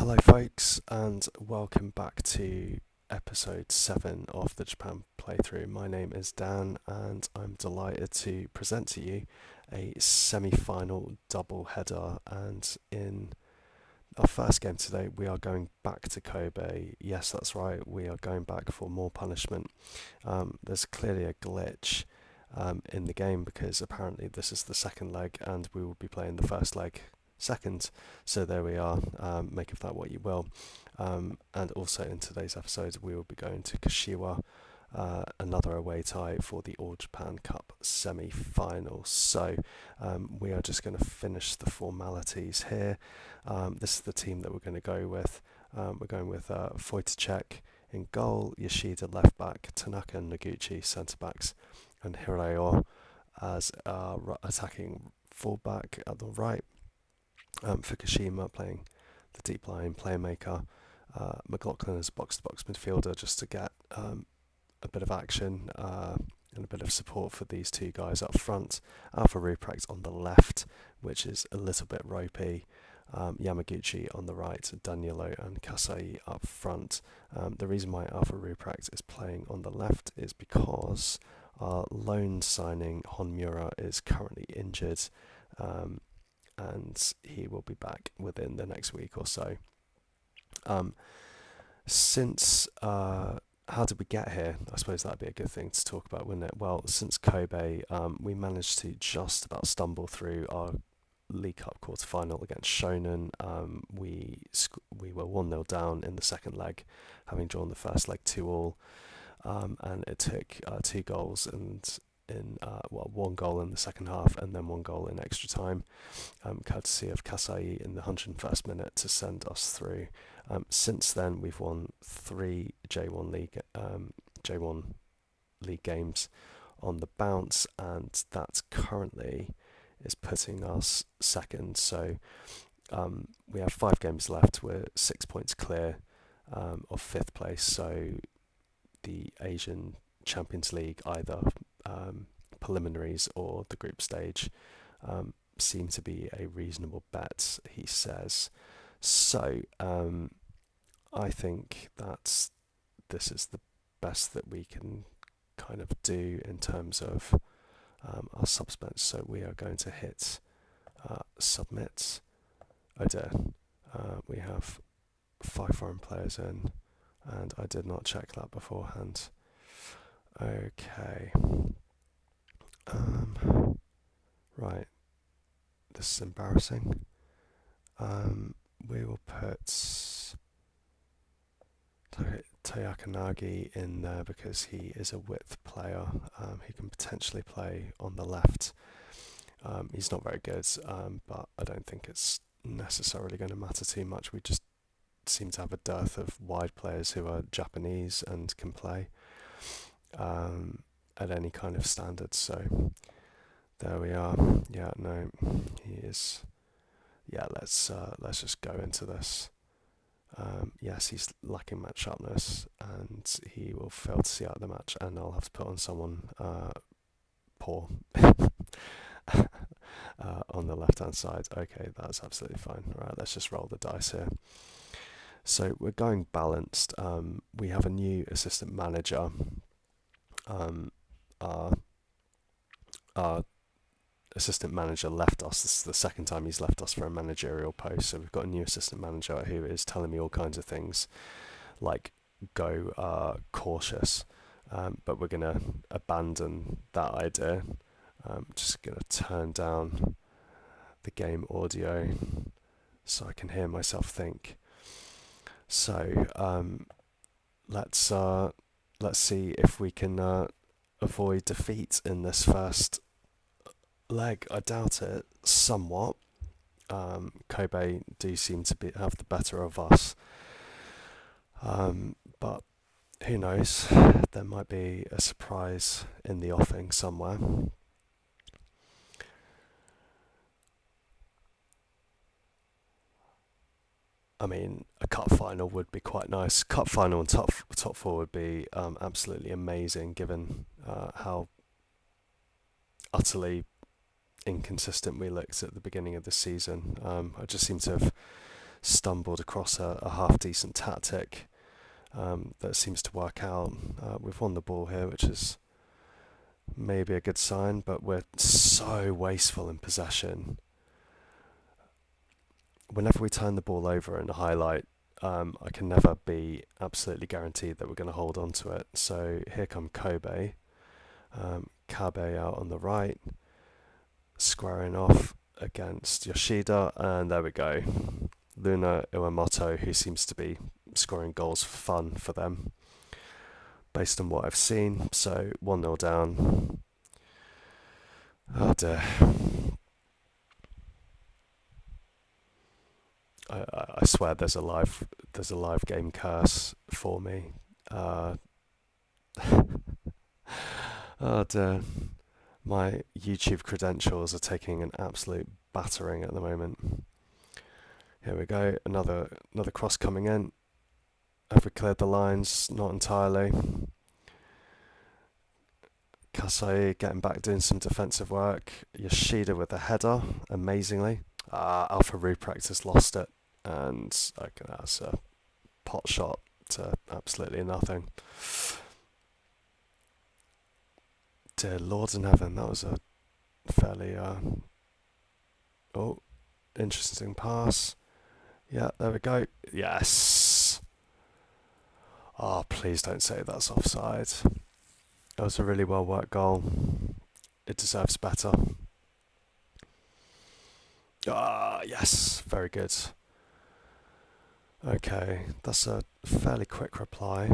Hello, folks, and welcome back to episode 7 of the Japan playthrough. My name is Dan, and I'm delighted to present to you a semi-final double header. And in our first game today, we are going back to Kobe. Yes, that's right, we are going back for more punishment. There's clearly a glitch in the game because apparently this is the second leg, and we will be playing the first leg second. So there we are, make of that what you will. And also in today's episode we will be going to Kashiwa, another away tie for the All Japan Cup semi-final. So we are just going to finish the formalities here. This is the team that we're going to go with. We're going with Wojciech in goal, Yoshida left back, Tanaka and Noguchi centre backs, and Hirao as attacking fullback at the right. Fukushima playing the deep line playmaker, McLaughlin as box-to-box midfielder just to get a bit of action and a bit of support for these two guys up front. Alpha Ruprecht on the left, which is a little bit ropey. Yamaguchi on the right, Danilo and Kasai up front. The reason why Alpha Ruprecht is playing on the left is because our loan signing Honmura is currently injured, and he will be back within the next week or so. How did we get here? I suppose that'd be a good thing to talk about, wouldn't it? Well, since Kobe, we managed to just about stumble through our League Cup quarter-final against Shonen. We were 1-0 down in the second leg, having drawn the first leg 2-2, and it took 2 goals and one goal in the second half and then 1 goal in extra time, courtesy of Kasai in the 101st minute to send us through. Since then, we've won 3 J1 League games on the bounce, and that currently is putting us second. So we have 5 games left. We're 6 points clear of 5th place. So the Asian Champions League, either preliminaries or the group stage, seem to be a reasonable bet, he says. So I think that this is the best that we can kind of do in terms of our subspace. So we are going to hit submit. Oh dear, we have 5 foreign players in, and I did not check that beforehand. Okay. Right. This is embarrassing. We will put Toyakanagi in there because he is a width player. He can potentially play on the left. He's not very good, but I don't think it's necessarily going to matter too much. We just seem to have a dearth of wide players who are Japanese and can play at any kind of standard. So there we are. Yeah, no, he is. Yeah, let's just go into this. Yes, he's lacking match sharpness, and he will fail to see out the match, and I'll have to put on someone poor on the left-hand side. Okay, that's absolutely fine. Right, let's just roll the dice here. So we're going balanced. We have a new assistant manager. Our assistant manager left us. This is the second time he's left us for a managerial post. So we've got a new assistant manager who is telling me all kinds of things, like go cautious. But we're going to abandon that idea. Just going to turn down the game audio so I can hear myself think. So let's see if we can avoid defeat in this first leg. I doubt it somewhat. Kobe do seem to have the better of us, but who knows, there might be a surprise in the offing somewhere. I mean, a cup final would be quite nice. Cup final and top 4 would be absolutely amazing, given how utterly inconsistent we looked at the beginning of the season. I just seem to have stumbled across a half decent tactic that seems to work out. We've won the ball here, which is maybe a good sign, but we're so wasteful in possession. Whenever we turn the ball over in a highlight, I can never be absolutely guaranteed that we're going to hold on to it. So here come Kobe, Kabe out on the right, squaring off against Yoshida, and there we go. Luna Iwamoto, who seems to be scoring goals for fun for them, based on what I've seen. So 1-0 down. Oh dear. I swear there's a live game curse for me. Oh dear. My YouTube credentials are taking an absolute battering at the moment. Here we go, another cross coming in. Have we cleared the lines? Not entirely. Kasai getting back, doing some defensive work. Yoshida with the header, amazingly. Alpha Ruprecht has lost it, and okay, that's a pot shot to absolutely nothing. Dear Lord in heaven, that was a fairly interesting pass. Yeah, there we go. Yes. Oh, please don't say that's offside. That was a really well worked goal. It deserves better. Yes, very good. Okay, that's a fairly quick reply.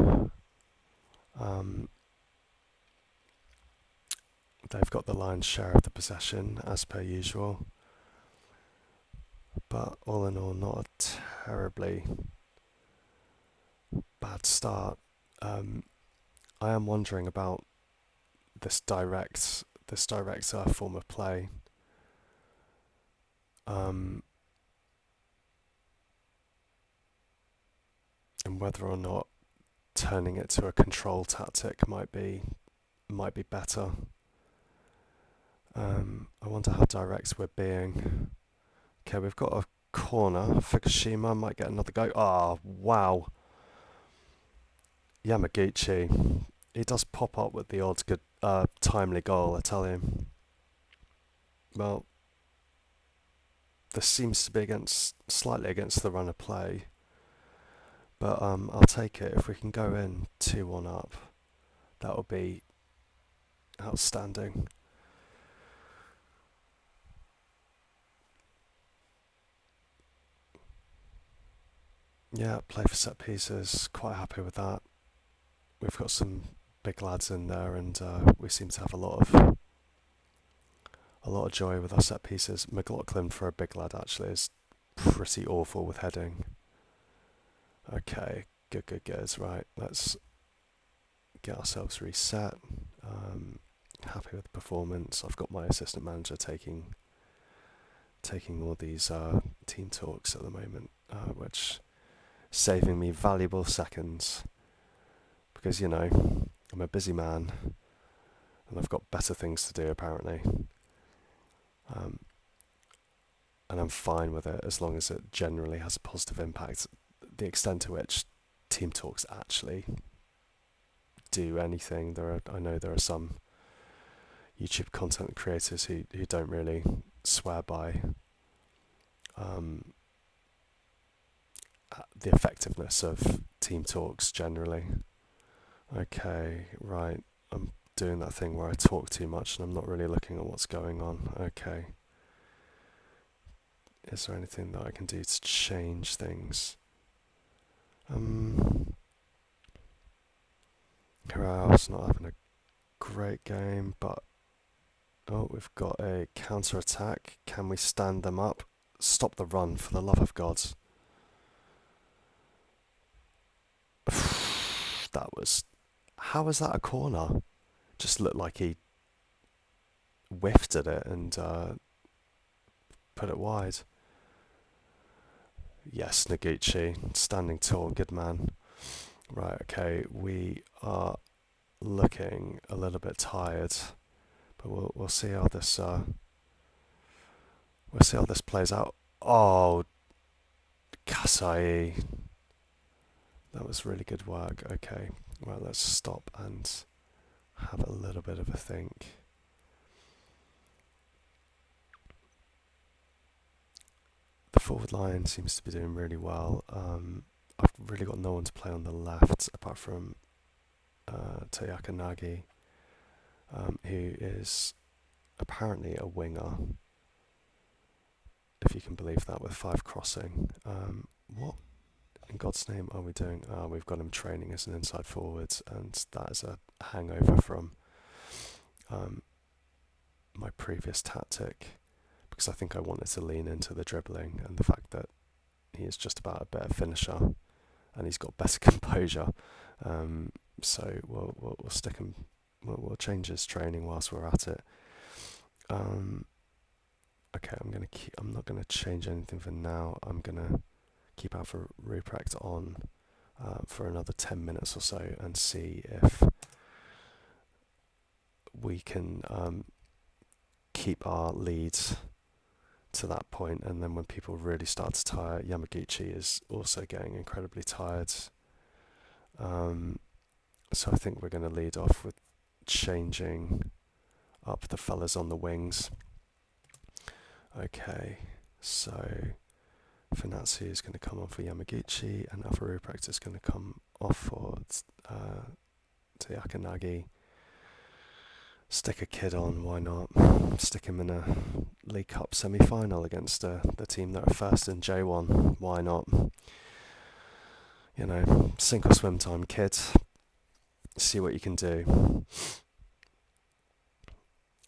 They've got the lion's share of the possession, as per usual. But all in all, not a terribly bad start. I am wondering about this direct form of play. And whether or not turning it to a control tactic might be better. I wonder how direct we're being. Okay, we've got a corner. Fukushima might get another go. Oh, wow. Yamaguchi. He does pop up with the odd good, timely goal, I tell you. Well, this seems to be slightly against the run of play. But I'll take it. If we can go in 2-1 up, that would be outstanding. Yeah, play for set pieces. Quite happy with that. We've got some big lads in there, and we seem to have a lot of joy with our set pieces. McLaughlin, for a big lad, actually is pretty awful with heading. Okay, good. Right, let's get ourselves reset. Happy with the performance. I've got my assistant manager taking all these team talks at the moment, which is saving me valuable seconds, because I'm a busy man and I've got better things to do apparently. And I'm fine with it as long as it generally has a positive impact. The extent to which team talks actually do anything, I know there are some YouTube content creators who don't really swear by the effectiveness of team talks generally. Okay, right. I'm doing that thing where I talk too much and I'm not really looking at what's going on. Okay. Is there anything that I can do to change things? Hurrah's not having a great game, but we've got a counter-attack. Can we stand them up? Stop the run, for the love of God. How was that a corner? Just looked like he whiffed at it and put it wide. Yes, Noguchi, standing tall, good man. Right, okay, we are looking a little bit tired, but we'll see how this plays out. Oh, Kasai. That was really good work. Okay, well, let's stop and have a little bit of a think. The forward line seems to be doing really well. I've really got no one to play on the left apart from Toyaka Nagi, who is apparently a winger, if you can believe that, with 5 crossing. What in God's name are we doing? We've got him training as an inside forward, and that is a hangover from my previous tactic, because I think I wanted to lean into the dribbling and the fact that he is just about a better finisher and he's got better composure. So we'll stick him. We'll change his training whilst we're at it. Okay, I'm not gonna change anything for now. I'm gonna keep Alpha Ruprecht on for another 10 minutes or so and see if we can keep our leads to that point, and then when people really start to tire, Yamaguchi is also getting incredibly tired. So I think we're going to lead off with changing up the fellas on the wings. Okay, so Finazzi is going to come on for Yamaguchi, and Alpha Ruprecht is going to come off for Tayakanagi. Stick a kid on, why not? Stick him in a League Cup semi-final against the team that are first in J1. Why not? You know, sink or swim time, kid. See what you can do.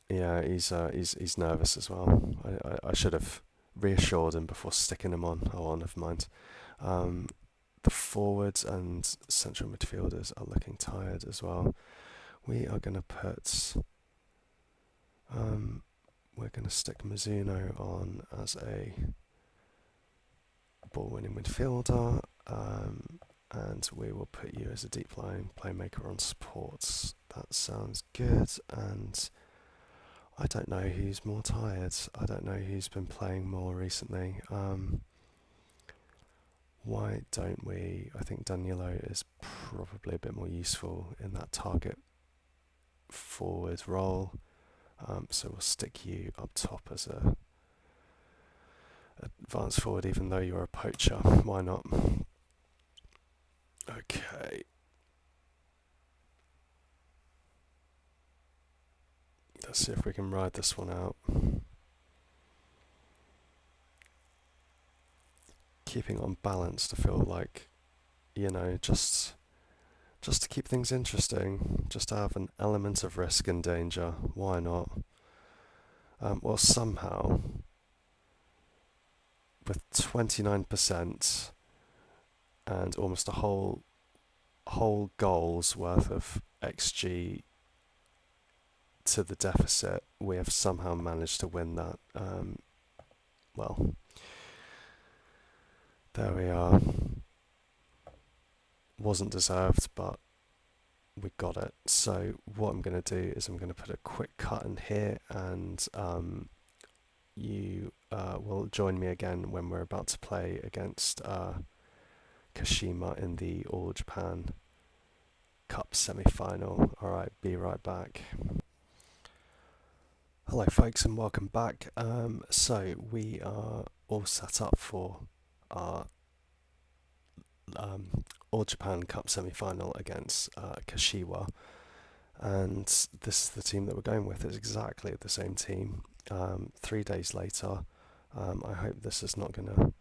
Yeah, he's nervous as well. I should have reassured him before sticking him on. Oh, never mind. The forwards and central midfielders are looking tired as well. We are going to put... we're going to stick Mizuno on as a ball-winning midfielder, and we will put you as a deep-line playmaker on supports. That sounds good, and I don't know who's more tired. I don't know who's been playing more recently. Why don't we... I think Danilo is probably a bit more useful in that target forward role. So we'll stick you up top as a advanced forward, even though you're a poacher. Why not? Okay. Let's see if we can ride this one out. Keeping on balance to feel like, you know, just to keep things interesting, just to have an element of risk and danger. Why not? Well, somehow, with 29% and almost a whole goal's worth of XG to the deficit, we have somehow managed to win that. Well, there we are. Wasn't deserved, but we got it. So what I'm going to do is I'm going to put a quick cut in here, and you will join me again when we're about to play against Kashima in the All Japan Cup semi-final. Alright, be right back. Hello folks, and welcome back. So we are all set up for our All Japan Cup semi-final against Kashiwa, and this is the team that we're going with. It's exactly the same team. 3 days later, I hope this is not going to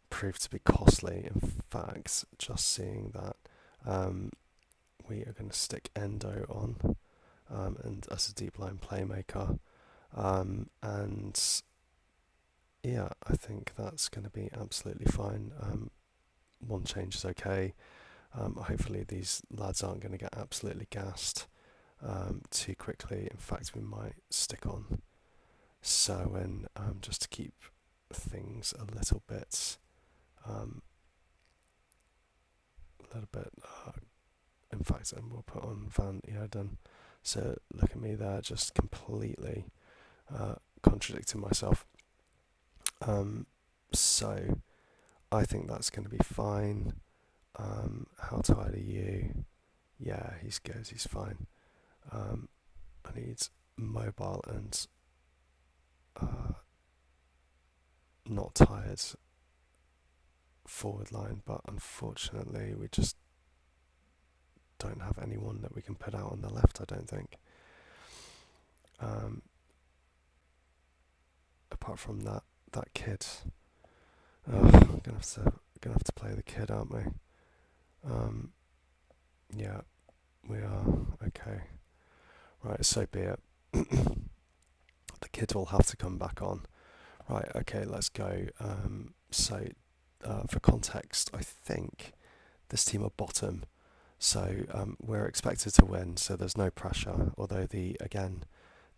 prove to be costly. In fact, just seeing that, we are going to stick Endo on and as a deep line playmaker, and yeah, I think that's going to be absolutely fine. One change is okay. Hopefully these lads aren't going to get absolutely gassed too quickly. In fact, we might stick on Serwin just to keep things a little bit in fact, and we'll put on Van Eerden. So look at me there, just completely contradicting myself. So I think that's going to be fine. How tired are you? Yeah, he's good, he's fine. I need mobile and not tired forward line, but unfortunately we just don't have anyone that we can put out on the left, I don't think. Apart from that kid. We're gonna have to play the kid, aren't we? Yeah, we are. Okay. Right, so be it. The kid will have to come back on. Right, okay, let's go. For context, I think this team are bottom, so we're expected to win, so there's no pressure, although the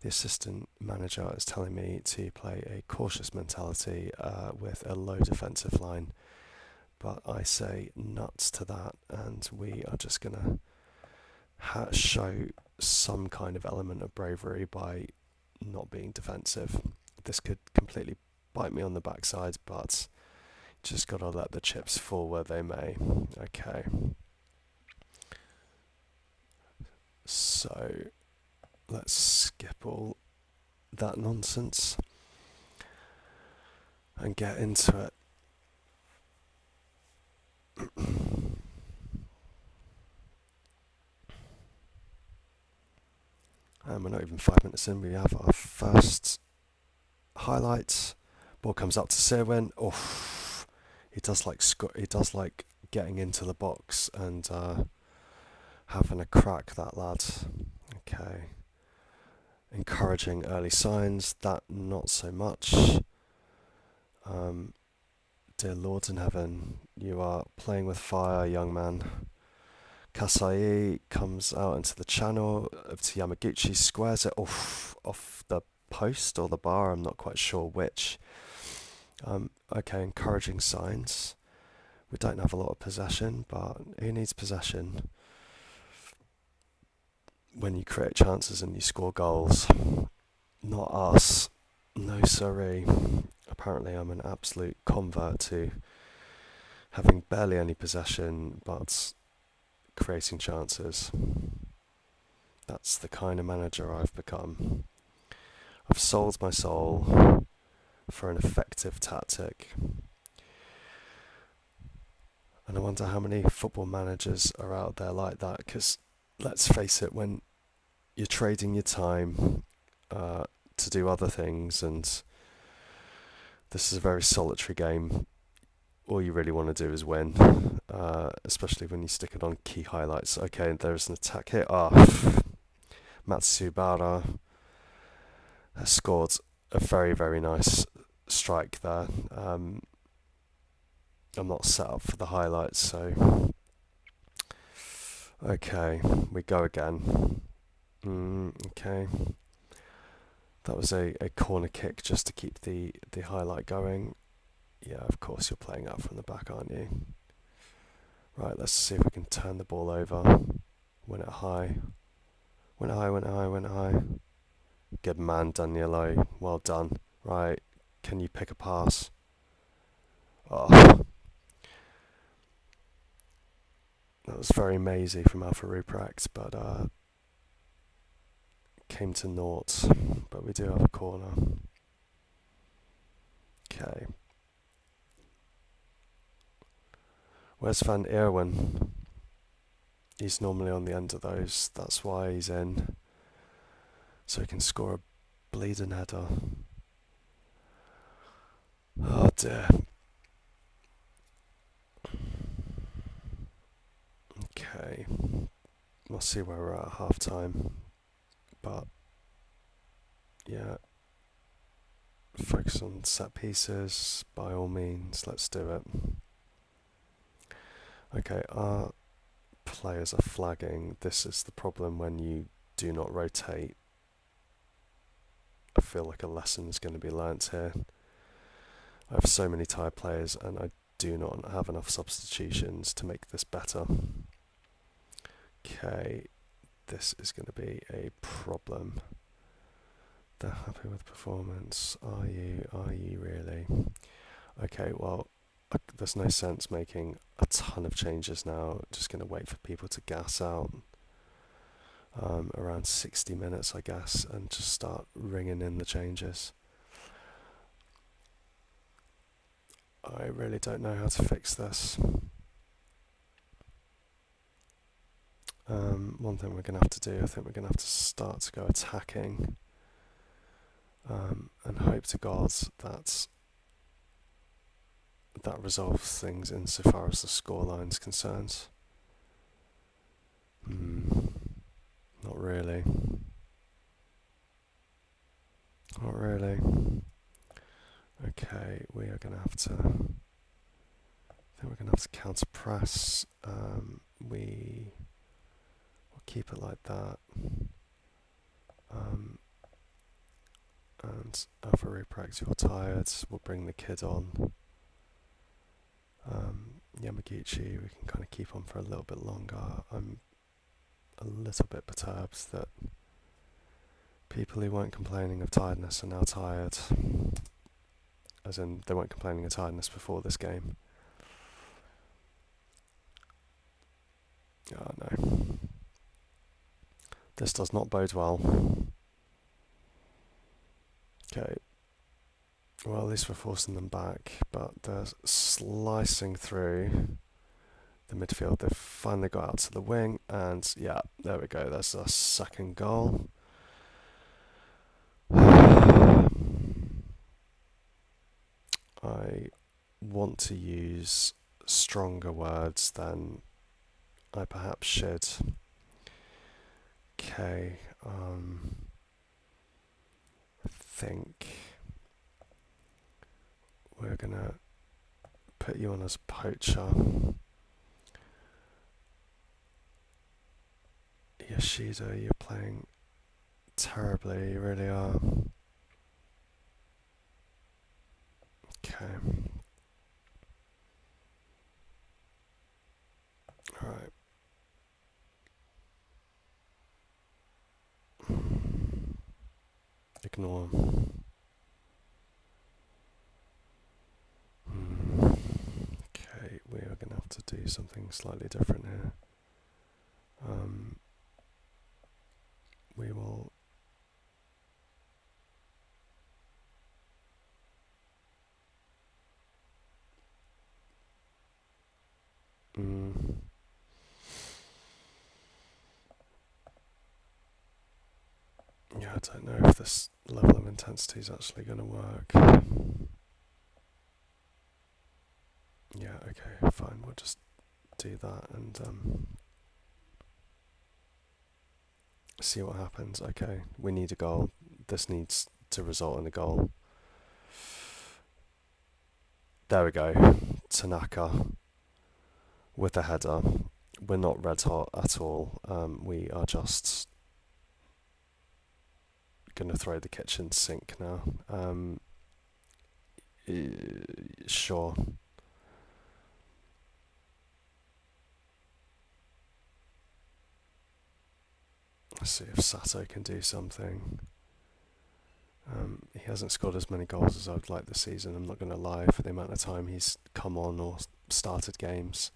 assistant manager is telling me to play a cautious mentality with a low defensive line, but I say nuts to that, and we are just going to show some kind of element of bravery by not being defensive. This could completely bite me on the backside, but just got to let the chips fall where they may. Okay. So let's skip all that nonsense and get into it. And we're not even 5 minutes in. We have our first highlights. Ball comes up to Sirwin. Oh, he does like getting into the box and having a crack, that lad. Okay. Encouraging early signs. That not so much. Dear Lord in heaven, you are playing with fire, young man. Kasai comes out into the channel to Yamaguchi, squares it off the post or the bar, I'm not quite sure which. Okay, encouraging signs. We don't have a lot of possession, but who needs possession when you create chances and you score goals? Not us. No siree. Apparently I'm an absolute convert to having barely any possession, but creating chances. That's the kind of manager I've become. I've sold my soul for an effective tactic. And I wonder how many football managers are out there like that, because let's face it, when you're trading your time to do other things, and this is a very solitary game, all you really want to do is win, especially when you stick it on key highlights. Okay, there's an attack here. Matsubara has scored a very, very nice strike there. I'm not set up for the highlights, so okay, we go again. Okay, that was a corner kick just to keep the highlight going. Yeah, of course you're playing out from the back, aren't you? Right, let's see if we can turn the ball over. Win it high. Win it high, win it high, win it high. Good man, Danilo. Well done. Right, can you pick a pass? Oh, that was very mazy from Alpha Ruprecht, but came to naught. But we do have a corner. Okay. Where's Van Eerwen? He's normally on the end of those. That's why he's in. So he can score a bleeding header. Oh dear. Okay. We'll see where we're at half time. But yeah. Focus on set pieces, by all means, let's do it. Okay, our players are flagging. This is the problem when you do not rotate. I feel like a lesson is going to be learnt here. I have so many tired players and I do not have enough substitutions to make this better. Okay, this is going to be a problem. They're happy with performance. Are you really? Okay, well, there's no sense making a ton of changes now. Just going to wait for people to gas out around 60 minutes, I guess, and just start ringing in the changes. I really don't know how to fix this. One thing we're going to have to do, I think we're going to have to start to go attacking and hope to God that that resolves things insofar as the scoreline's concerned. Not really. Not really. Okay, we are going to have to... I think we're going to have to counter press. We will keep it like that. And over Reprex, you're tired. We'll bring the kid on. Yamaguchi, we can kind of keep on for a little bit longer. I'm a little bit perturbed that people who weren't complaining of tiredness are now tired. As in, they weren't complaining of tiredness before this game. Oh no. This does not bode well. Okay. Well, at least we're forcing them back, but they're slicing through the midfield. They've finally got out to the wing, and yeah, there we go. That's our second goal. I want to use stronger words than I perhaps should. Okay, I think we're gonna put you on as poacher. Yoshida, you're playing terribly, you really are. Okay. Alright. Ignore. Okay, we are going to have to do something slightly different here. We will... Yeah, I don't know if this level of intensity is actually going to work. Yeah, okay, fine, we'll just do that and see what happens. Okay, we need a goal. This needs to result in a goal. There we go. Tanaka with the header. We're not red hot at all. We are just going to throw the kitchen sink now. Sure. Let's see if Sato can do something. He hasn't scored as many goals as I would like this season, I'm not going to lie, for the amount of time he's come on or started games.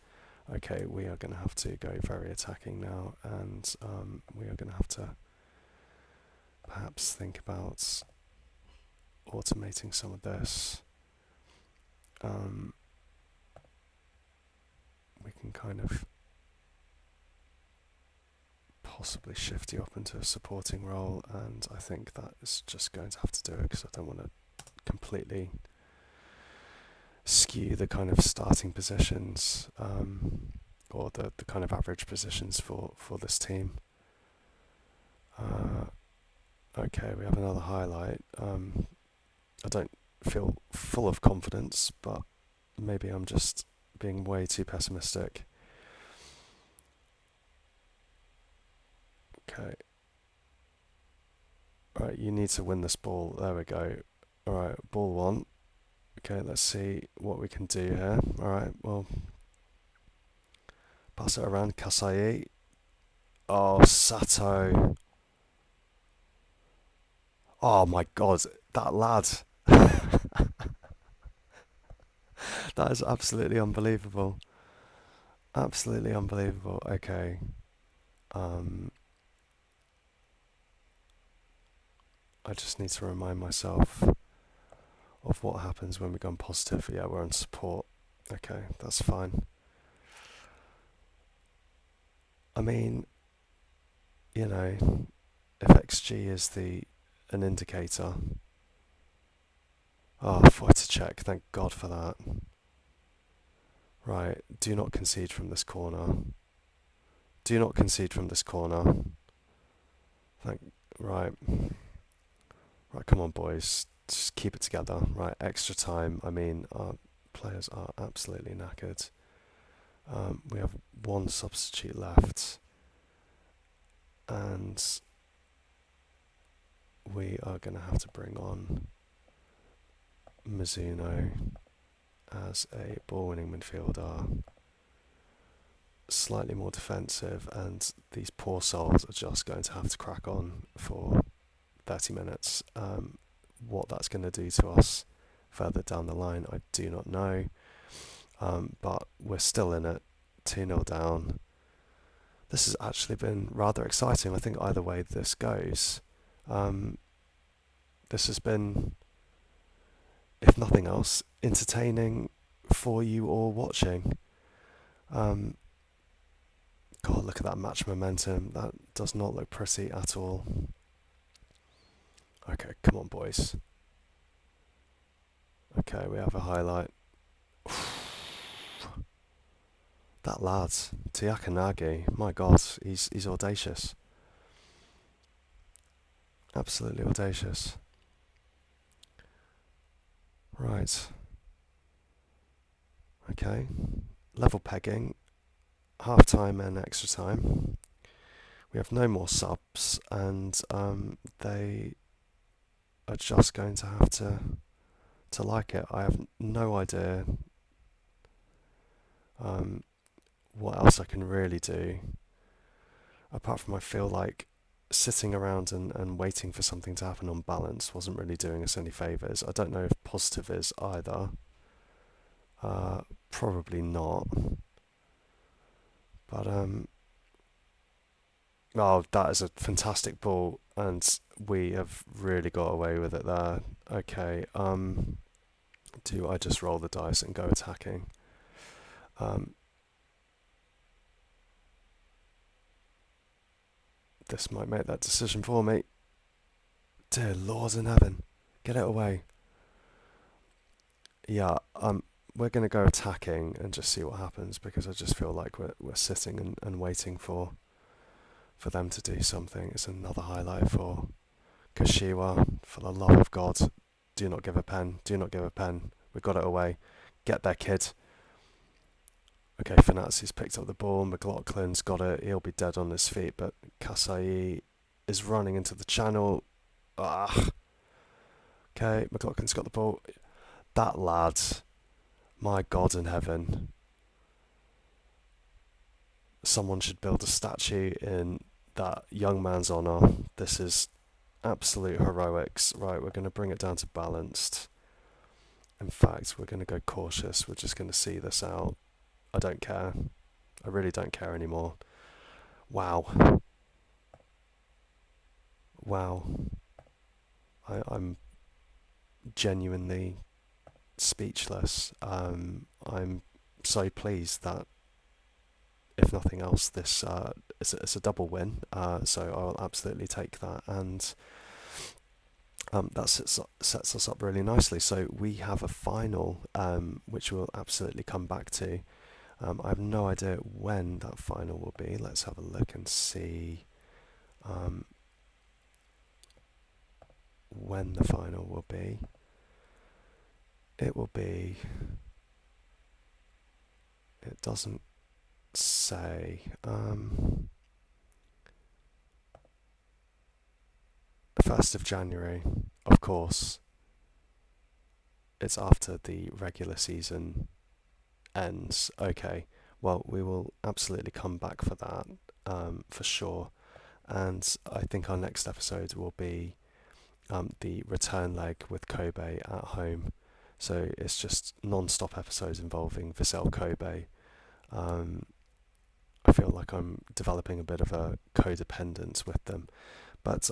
Okay, we are going to have to go very attacking now, and we are going to have to perhaps think about automating some of this. We can kind of possibly shift you up into a supporting role, and I think that is just going to have to do it because I don't want to completely skew the kind of starting positions or the kind of average positions for this team. Okay, we have another highlight. I don't feel full of confidence, but maybe I'm just being way too pessimistic. Okay. Right, you need to win this ball. There we go. Alright, ball one. Okay, let's see what we can do here. Alright, well, pass it around. Kasai. Oh, Sato. Oh my god, that lad. That is absolutely unbelievable. Absolutely unbelievable. Okay. Um, I just need to remind myself of what happens when we go on positive. Yeah, we're on support. Okay, that's fine. I mean, you know, if XG is the an indicator. Oh, I thought to check. Thank God for that. Right, do not concede from this corner. Do not concede from this corner. Thank. Right, right. Come on, boys. Just keep it together. Right, extra time. I mean, our players are absolutely knackered. We have one substitute left, and we are going to have to bring on Mizuno as a ball-winning midfielder, slightly more defensive, and these poor souls are just going to have to crack on for 30 minutes. What that's going to do to us further down the line, I do not know, but we're still in it, 2-0 down. This has actually been rather exciting. I think either way this goes, this has been, if nothing else, entertaining for you all watching. God, look at that match momentum. That does not look pretty at all. Okay, come on, boys. Okay, we have a highlight. That lad, Tiakanagi, my God, he's audacious. Absolutely audacious. Right. Okay. Level pegging. Half time and extra time. We have no more subs, and they are just going to have to like it. I have no idea what else I can really do, apart from I feel like sitting around and waiting for something to happen on balance wasn't really doing us any favours. I don't know if positive is either. Probably not. But oh, that is a fantastic ball, and we have really got away with it there. Okay, do I just roll the dice and go attacking? This might make that decision for me. Dear Lord in heaven, get it away. Yeah, we're going to go attacking and just see what happens, because I just feel like we're sitting and waiting for them to do something. It's another highlight for Kashiwa. For the love of God, do not give a pen. Do not give a pen. We got it away. Get there, kid. Okay, Fanazzi's picked up the ball. McLaughlin's got it. He'll be dead on his feet, but Kasai is running into the channel. Ah. Okay, McLaughlin's got the ball. That lad, my God in heaven. Someone should build a statue in that young man's honour. This is absolute heroics. Right, we're going to bring it down to balanced. In fact, we're going to go cautious. We're just going to see this out. I don't care. I really don't care anymore. Wow. Wow. I'm genuinely speechless. I'm so pleased that, if nothing else, this it's a double win. So I will absolutely take that, and that sets us up really nicely. So we have a final, which we'll absolutely come back to. I have no idea when that final will be. Let's have a look and see when the final will be. It will be... It doesn't say. 1st of January, of course. It's after the regular season ends. Okay, well, we will absolutely come back for that, for sure. And I think our next episode will be the return leg with Kobe at home. So it's just non-stop episodes involving Vissel Kobe. Um, I feel like I'm developing a bit of a codependence with them, but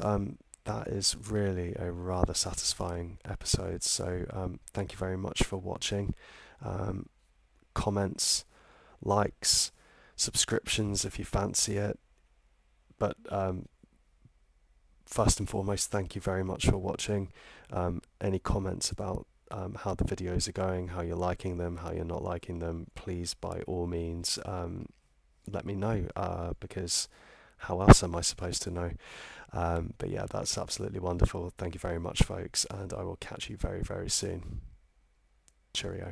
that is really a rather satisfying episode. So thank you very much for watching. Um, Comments, likes, subscriptions if you fancy it. But first and foremost, thank you very much for watching. Any comments about how the videos are going, how you're liking them, how you're not liking them, please by all means let me know, because how else am I supposed to know? But yeah, that's absolutely wonderful. Thank you very much, folks, and I will catch you very, very soon. Cheerio.